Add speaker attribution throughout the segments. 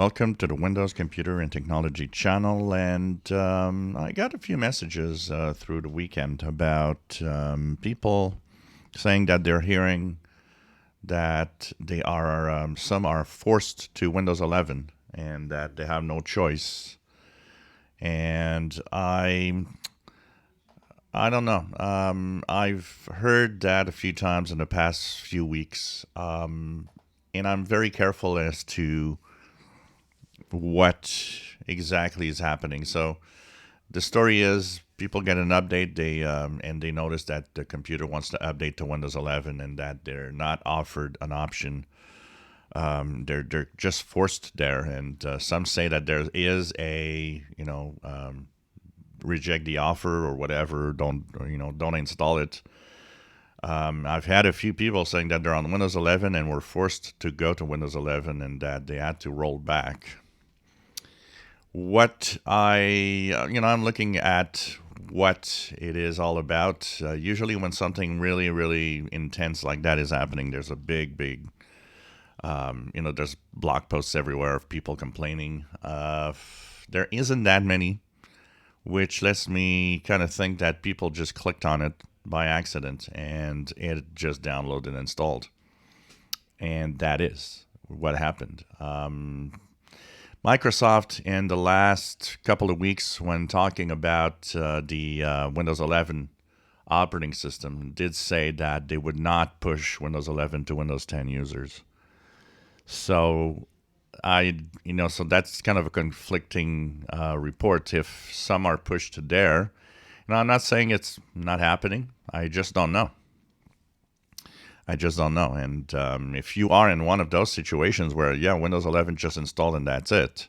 Speaker 1: Welcome to the Windows Computer and Technology channel. And I got a few messages through the weekend about people saying that they're hearing that they are some are forced to Windows 11 and that they have no choice. And I don't know. I've heard that a few times in the past few weeks, and I'm very careful as to what exactly is happening. So the story is people get an update, and they notice that the computer wants to update to Windows 11, and that they're not offered an option. They're just forced there, and some say that there is a reject the offer or whatever. Don't install it. I've had a few people saying that they're on Windows 11 and were forced to go to Windows 11 and that they had to roll back. I'm looking at what it is all about. Usually, when something really, really intense like that is happening, there's a big, there's blog posts everywhere of people complaining. There isn't that many, which lets me kind of think that people just clicked on it by accident and it just downloaded and installed. And that is what happened. Microsoft, in the last couple of weeks, when talking about the Windows 11 operating system, did say that they would not push Windows 11 to Windows 10 users. So so that's kind of a conflicting report. If some are pushed to there, I'm not saying it's not happening. I just don't know. And if you are in one of those situations where, Windows 11 just installed and that's it,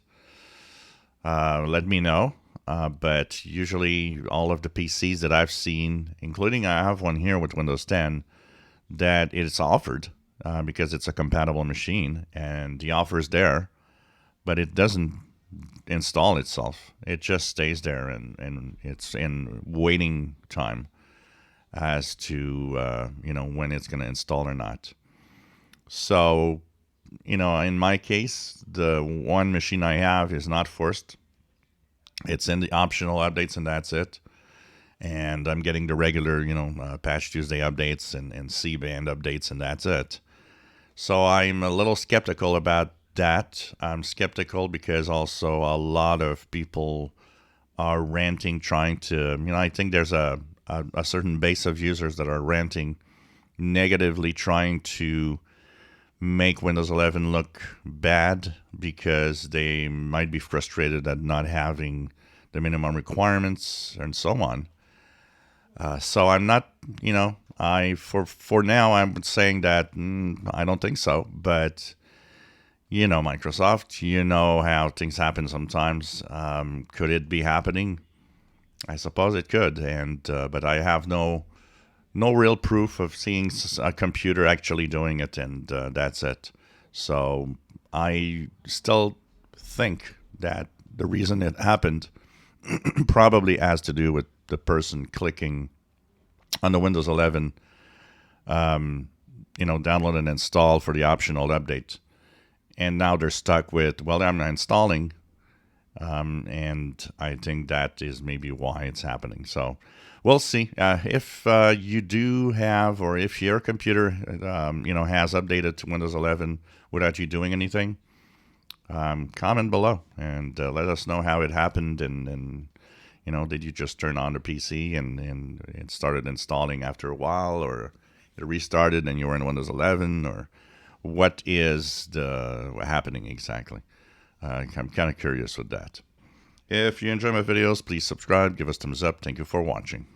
Speaker 1: let me know. But usually all of the PCs that I've seen, including I have one here with Windows 10, that it's offered because it's a compatible machine and the offer is there, but it doesn't install itself. It just stays there and it's in waiting time as to when it's going to install or not. So, in my case, the one machine I have is not forced. It's in the optional updates and that's it. And I'm getting the regular, Patch Tuesday updates and C-band updates and that's it. So I'm a little skeptical about that. I'm skeptical because also a lot of people are ranting, trying to, I think there's a certain base of users that are ranting negatively, trying to make Windows 11 look bad because they might be frustrated at not having the minimum requirements and so on. So I'm not, for now I'm saying that I don't think so, but Microsoft, how things happen sometimes. Could it be happening? I suppose it could, but I have no real proof of seeing a computer actually doing it, and that's it. So I still think that the reason it happened probably has to do with the person clicking on the Windows 11, download and install for the optional update, and now they're stuck with, well, I'm not installing. And I think that is maybe why it's happening. So we'll see. If you do have, or if your computer, has updated to Windows 11 without you doing anything, comment below and let us know how it happened. And did you just turn on the PC and it started installing after a while, or it restarted and you were in Windows 11, or what is happening exactly? I'm kind of curious with that. If you enjoy my videos, please subscribe, give us thumbs up. Thank you for watching.